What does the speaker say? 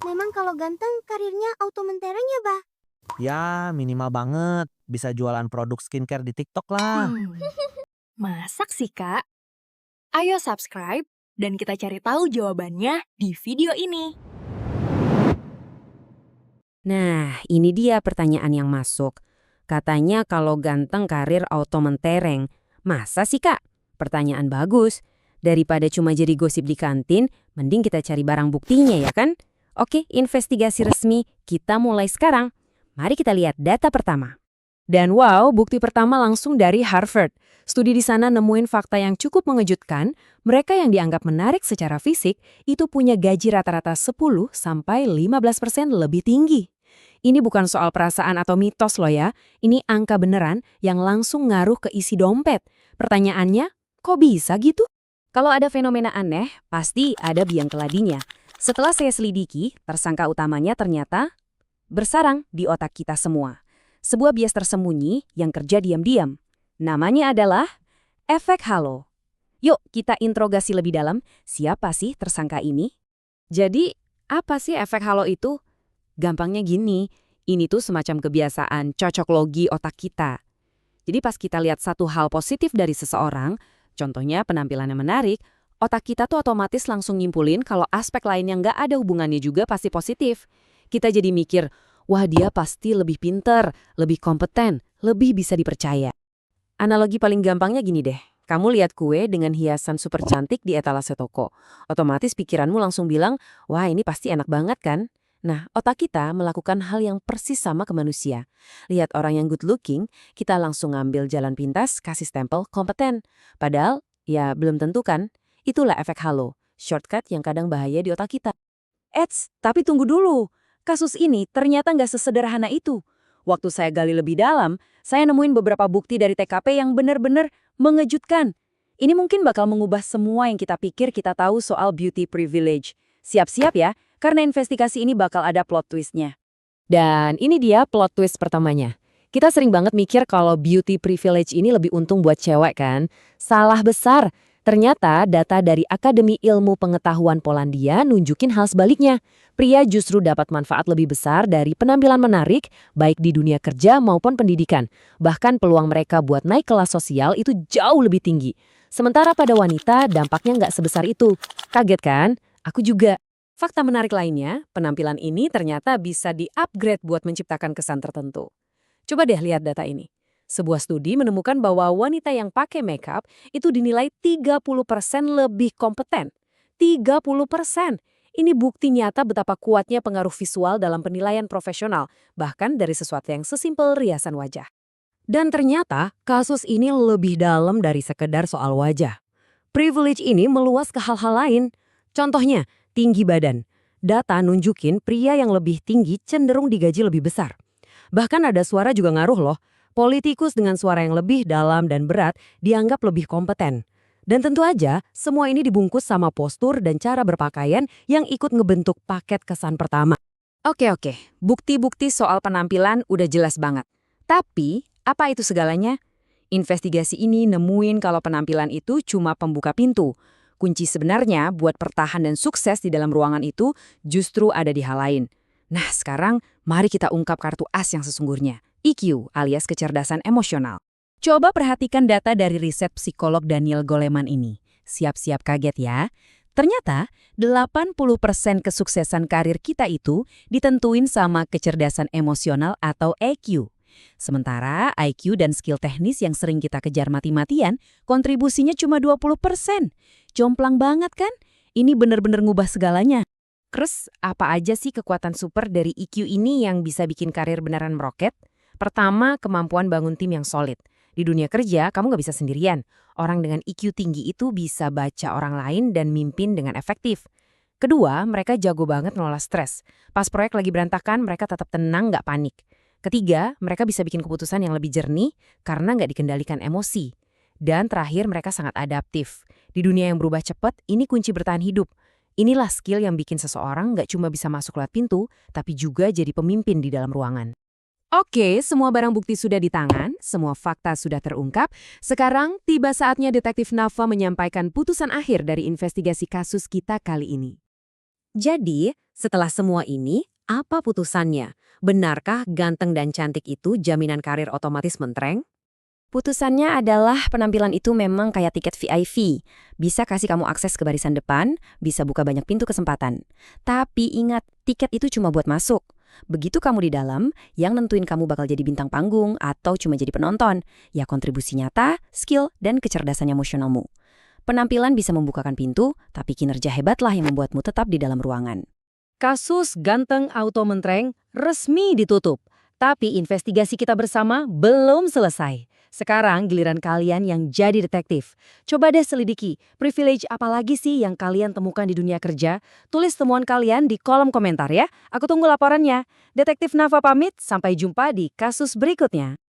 Memang kalau ganteng karirnya auto mentereng ya, Bah? Ya, minimal banget. Bisa jualan produk skincare di TikTok lah. Masak sih, Kak. Ayo subscribe dan kita cari tahu jawabannya di video ini. Nah, ini dia pertanyaan yang masuk. Katanya kalau ganteng karir auto mentereng. Masa sih, Kak? Pertanyaan bagus. Daripada cuma jadi gosip di kantin, mending kita cari barang buktinya ya kan? Oke, investigasi resmi kita mulai sekarang. Mari kita lihat data pertama. Dan wow, bukti pertama langsung dari Harvard. Studi di sana nemuin fakta yang cukup mengejutkan. Mereka yang dianggap menarik secara fisik itu punya gaji rata-rata 10-15% lebih tinggi. Ini bukan soal perasaan atau mitos loh ya. Ini angka beneran yang langsung ngaruh ke isi dompet. Pertanyaannya, kok bisa gitu? Kalau ada fenomena aneh, pasti ada biang keladinya. Setelah saya selidiki, tersangka utamanya ternyata bersarang di otak kita semua. Sebuah bias tersembunyi yang kerja diam-diam. Namanya adalah efek halo. Yuk kita interogasi lebih dalam, siapa sih tersangka ini? Jadi, apa sih efek halo itu? Gampangnya gini, ini tuh semacam kebiasaan cocok logi otak kita. Jadi pas kita lihat satu hal positif dari seseorang, contohnya penampilannya menarik, otak kita tuh otomatis langsung nyimpulin kalau aspek lain yang nggak ada hubungannya juga pasti positif. Kita jadi mikir, wah dia pasti lebih pinter, lebih kompeten, lebih bisa dipercaya. Analogi paling gampangnya gini deh, kamu lihat kue dengan hiasan super cantik di etalase toko. Otomatis pikiranmu langsung bilang, wah ini pasti enak banget kan? Nah, otak kita melakukan hal yang persis sama ke manusia. Lihat orang yang good looking, kita langsung ngambil jalan pintas, kasih stempel kompeten. Padahal, ya belum tentu kan? Itulah efek halo, shortcut yang kadang bahaya di otak kita. Eits, tapi tunggu dulu. Kasus ini ternyata nggak sesederhana itu. Waktu saya gali lebih dalam, saya nemuin beberapa bukti dari TKP yang benar-benar mengejutkan. Ini mungkin bakal mengubah semua yang kita pikir kita tahu soal beauty privilege. Siap-siap ya, karena investigasi ini bakal ada plot twist-nya. Dan ini dia plot twist pertamanya. Kita sering banget mikir kalau beauty privilege ini lebih untung buat cewek kan? Salah besar. Ternyata data dari Akademi Ilmu Pengetahuan Polandia nunjukin hal sebaliknya. Pria justru dapat manfaat lebih besar dari penampilan menarik, baik di dunia kerja maupun pendidikan. Bahkan peluang mereka buat naik kelas sosial itu jauh lebih tinggi. Sementara pada wanita dampaknya nggak sebesar itu. Kaget kan? Aku juga. Fakta menarik lainnya, penampilan ini ternyata bisa di-upgrade buat menciptakan kesan tertentu. Coba deh lihat data ini. Sebuah studi menemukan bahwa wanita yang pakai makeup itu dinilai 30% lebih kompeten. 30%. Ini bukti nyata betapa kuatnya pengaruh visual dalam penilaian profesional, bahkan dari sesuatu yang sesimpel riasan wajah. Dan ternyata kasus ini lebih dalam dari sekedar soal wajah. Privilege ini meluas ke hal-hal lain. Contohnya, tinggi badan. Data nunjukin pria yang lebih tinggi cenderung digaji lebih besar. Bahkan ada suara juga ngaruh loh. Politikus dengan suara yang lebih dalam dan berat dianggap lebih kompeten. Dan tentu aja, semua ini dibungkus sama postur dan cara berpakaian yang ikut ngebentuk paket kesan pertama. Oke, bukti-bukti soal penampilan udah jelas banget. Tapi, apa itu segalanya? Investigasi ini nemuin kalau penampilan itu cuma pembuka pintu. Kunci sebenarnya buat bertahan dan sukses di dalam ruangan itu justru ada di hal lain. Nah, sekarang mari kita ungkap kartu as yang sesungguhnya. EQ alias kecerdasan emosional. Coba perhatikan data dari riset psikolog Daniel Goleman ini. Siap-siap kaget ya. Ternyata 80% kesuksesan karir kita itu ditentuin sama kecerdasan emosional atau EQ. Sementara IQ dan skill teknis yang sering kita kejar mati-matian, kontribusinya cuma 20%. Jomplang banget kan? Ini bener-bener ngubah segalanya. Terus, apa aja sih kekuatan super dari EQ ini yang bisa bikin karir beneran meroket? Pertama, kemampuan bangun tim yang solid. Di dunia kerja, kamu nggak bisa sendirian. Orang dengan EQ tinggi itu bisa baca orang lain dan mimpin dengan efektif. Kedua, mereka jago banget ngelola stres. Pas proyek lagi berantakan, mereka tetap tenang, nggak panik. Ketiga, mereka bisa bikin keputusan yang lebih jernih karena nggak dikendalikan emosi. Dan terakhir, mereka sangat adaptif. Di dunia yang berubah cepat, ini kunci bertahan hidup. Inilah skill yang bikin seseorang nggak cuma bisa masuk lewat pintu, tapi juga jadi pemimpin di dalam ruangan. Oke, semua barang bukti sudah di tangan, semua fakta sudah terungkap. Sekarang tiba saatnya Detektif Nafa menyampaikan putusan akhir dari investigasi kasus kita kali ini. Jadi, setelah semua ini, apa putusannya? Benarkah ganteng dan cantik itu jaminan karir otomatis mentereng? Putusannya adalah penampilan itu memang kayak tiket VIP. Bisa kasih kamu akses ke barisan depan, bisa buka banyak pintu kesempatan. Tapi ingat, tiket itu cuma buat masuk. Begitu kamu di dalam, yang nentuin kamu bakal jadi bintang panggung atau cuma jadi penonton, ya kontribusi nyata, skill, dan kecerdasan emosionalmu. Penampilan bisa membukakan pintu, tapi kinerja hebatlah yang membuatmu tetap di dalam ruangan. Kasus ganteng auto mentereng resmi ditutup. Tapi investigasi kita bersama belum selesai. Sekarang giliran kalian yang jadi detektif. Coba deh selidiki, privilege apa lagi sih yang kalian temukan di dunia kerja? Tulis temuan kalian di kolom komentar ya. Aku tunggu laporannya. Detektif Nafa pamit, sampai jumpa di kasus berikutnya.